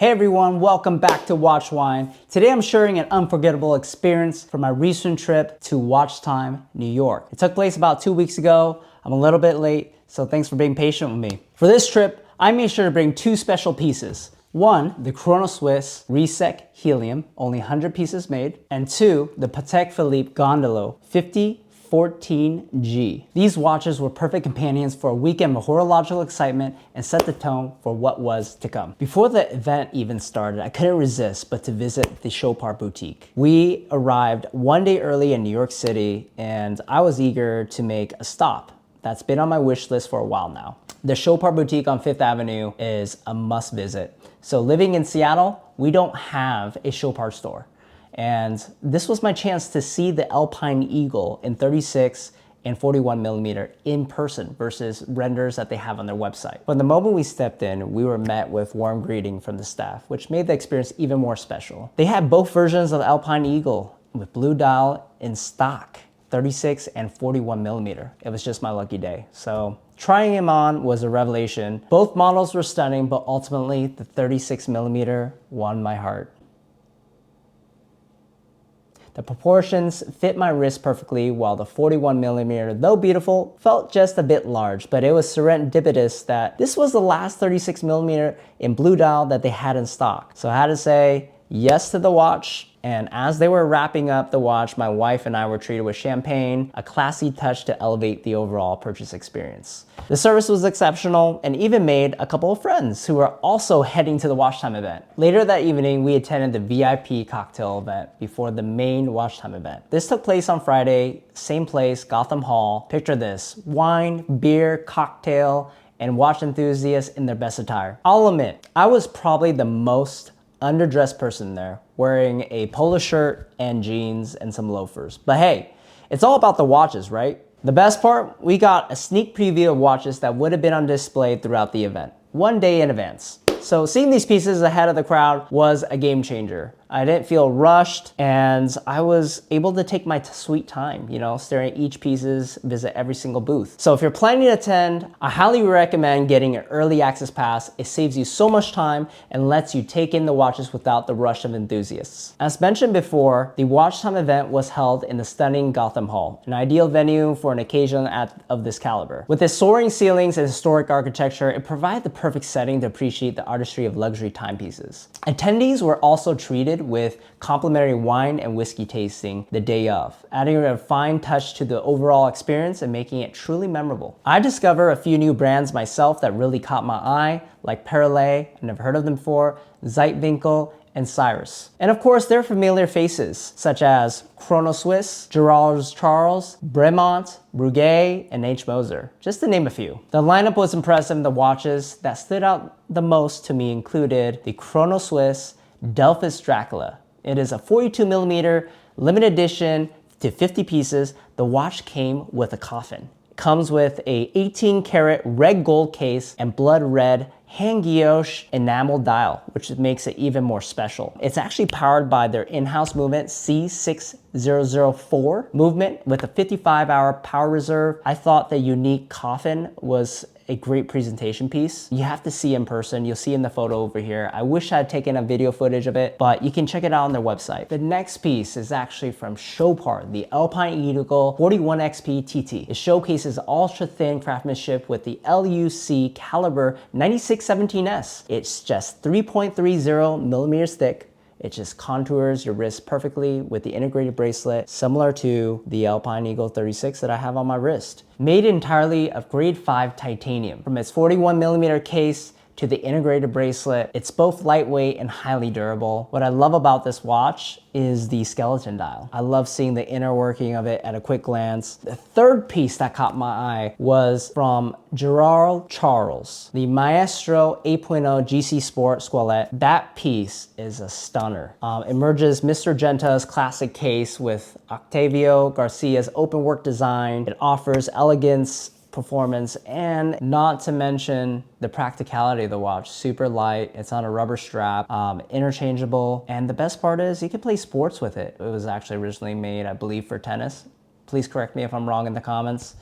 Hey everyone, welcome back to WatchWined. Today I'm sharing an unforgettable experience from my recent trip to WatchTime New York. It took place about 2 weeks ago. I'm a little bit late, so thanks for being patient with me. For this trip, I made sure to bring two special pieces. One, the Chronoswiss Resec Helium, only 100 pieces made, and two, the Patek Philippe Gondolo 5014G. These watches were perfect companions for a weekend of horological excitement and set the tone for what was to come. Before the event even started, I couldn't resist but to visit the Chopard boutique. We arrived one day early in New York City and I was eager to make a stop. That's been on my wish list for a while now. The Chopard boutique on 5th Avenue is a must visit. So living in Seattle, we don't have a Chopard store. And this was my chance to see the Alpine Eagle in 36 and 41 millimeter in person versus renders that they have on their website. From the moment we stepped in, we were met with warm greeting from the staff, which made the experience even more special. They had both versions of the Alpine Eagle with blue dial in stock, 36 and 41 millimeter. It was just my lucky day. So trying him on was a revelation. Both models were stunning, but ultimately the 36 millimeter won my heart. The proportions fit my wrist perfectly, while the 41 millimeter, though beautiful, felt just a bit large, but it was serendipitous that this was the last 36 millimeter in blue dial that they had in stock. So I had to say yes to the watch. And as they were wrapping up the watch, my wife and I were treated with champagne, a classy touch to elevate the overall purchase experience. The service was exceptional and even made a couple of friends who were also heading to the WatchTime event. Later that evening, we attended the VIP cocktail event before the main WatchTime event. This took place on Friday, same place, Gotham Hall. Picture this: wine, beer, cocktail, and watch enthusiasts in their best attire. I'll admit, I was probably the most underdressed person there, wearing a polo shirt and jeans and some loafers. But hey, it's all about the watches, right? The best part, we got a sneak preview of watches that would have been on display throughout the event, one day in advance. So seeing these pieces ahead of the crowd was a game changer. I didn't feel rushed and I was able to take my sweet time, staring at each pieces, visit every single booth. So if you're planning to attend, I highly recommend getting an early access pass. It saves you so much time and lets you take in the watches without the rush of enthusiasts. As mentioned before, the WatchTime event was held in the stunning Gotham Hall, an ideal venue for an occasion of this caliber. With its soaring ceilings and historic architecture, it provided the perfect setting to appreciate the artistry of luxury timepieces. Attendees were also treated with complimentary wine and whiskey tasting the day of, adding a fine touch to the overall experience and making it truly memorable. I discovered a few new brands myself that really caught my eye, like Perle, I've never heard of them before, Zeitwinkel, and Cyrus. And of course, their familiar faces, such as Chronoswiss, Gerard Charles, Bremont, Breguet, and H. Moser, just to name a few. The lineup was impressive. The watches that stood out the most to me included the Chronoswiss Delphis Dracula. It is a 42 millimeter limited edition to 50 pieces. The watch came with a coffin. It comes with a 18 karat red gold case and blood red hand guilloche enamel dial, which makes it even more special. It's actually powered by their in-house movement C6004 movement with a 55-hour power reserve. I thought the unique coffin was a great presentation piece. You have to see in person. You'll see in the photo over here. I wish I had taken a video footage of it, but you can check it out on their website. The next piece is actually from Chopard, the Alpine Eagle 41XP TT. It showcases ultra thin craftsmanship with the LUC caliber 9617S. It's just 3.30 millimeters thick. It just contours your wrist perfectly with the integrated bracelet, similar to the Alpine Eagle 36 that I have on my wrist. Made entirely of grade 5 titanium. From its 41 millimeter case to the integrated bracelet, it's both lightweight and highly durable. What I love about this watch is the skeleton dial. I love seeing the inner working of it at a quick glance. The third piece that caught my eye was from Gerard Charles, the Maestro 8.0 GC Sport Squalette. That piece is a stunner. It merges Mr. Genta's classic case with Octavio Garcia's open work design. It offers elegance, performance, and not to mention the practicality of the watch. Super light, it's on a rubber strap, interchangeable, and the best part is you can play sports with it. It was actually originally made, I believe, for tennis. Please correct me if I'm wrong in the comments.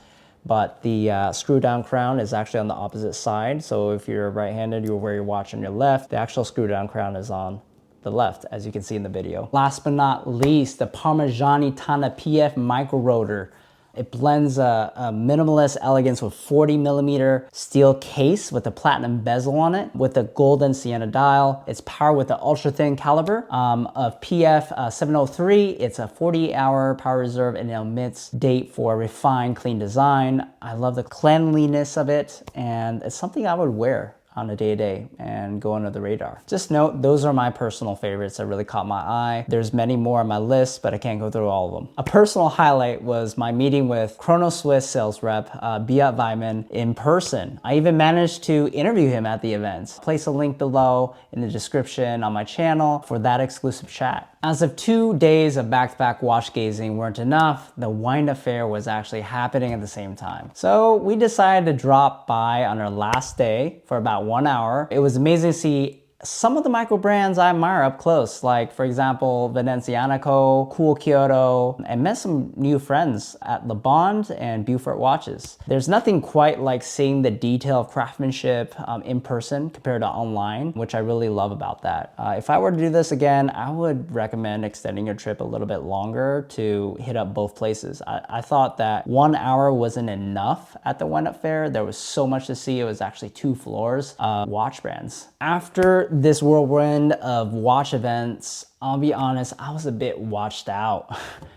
but the screw down crown is actually on the opposite side. So if you're right-handed, you'll wear your watch on your left. The actual screw down crown is on the left, as you can see in the video. Last but not least, the Parmigiani Tonda PF Micro-Rotor. It blends a minimalist elegance with 40mm steel case with a platinum bezel on it with a golden sienna dial. It's powered with an ultra thin caliber of PF 703. It's a 48-hour power reserve and it emits date for a refined, clean design. I love the cleanliness of it, and it's something I would wear on a day-to-day and go under the radar. Just note, those are my personal favorites that really caught my eye. There's many more on my list, but I can't go through all of them. A personal highlight was my meeting with Chronoswiss sales rep, Beat Weinmann, in person. I even managed to interview him at the event. I'll place a link below in the description on my channel for that exclusive chat. As if 2 days of back-to-back watch gazing weren't enough, the WindUp Fair was actually happening at the same time. So we decided to drop by on our last day for about 1 hour. It was amazing to see some of the micro brands I admire up close, like for example, Venezianico, Cool Kyoto, and met some new friends at Le Bond and Beaufort Watches. There's nothing quite like seeing the detail of craftsmanship in person compared to online, which I really love about that. If I were to do this again, I would recommend extending your trip a little bit longer to hit up both places. I thought that 1 hour wasn't enough at the WindUp Fair. There was so much to see. It was actually 2 floors of watch brands. After this whirlwind of watch events, I'll be honest, I was a bit watched out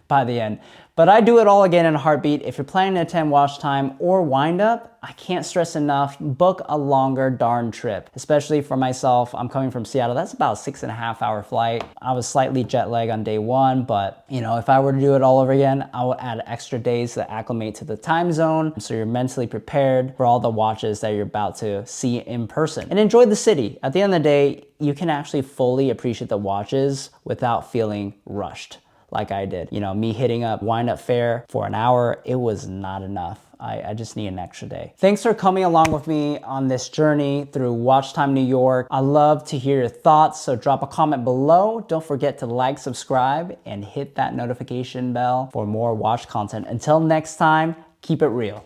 by the end. But I'd do it all again in a heartbeat. If you're planning to attend Watch Time or WindUp, I can't stress enough, book a longer darn trip. Especially for myself, I'm coming from Seattle. That's about a 6.5-hour flight. I was slightly jet lagged on day 1, but you know, if I were to do it all over again, I would add extra days to acclimate to the time zone so you're mentally prepared for all the watches that you're about to see in person. And enjoy the city. At the end of the day, you can actually fully appreciate the watches without feeling rushed like I did. You know, me hitting up WindUp Fair for an hour, it was not enough. I just need an extra day. Thanks for coming along with me on this journey through Watch Time New York. I love to hear your thoughts, so drop a comment below. Don't forget to like, subscribe, and hit that notification bell for more watch content. Until next time, keep it real.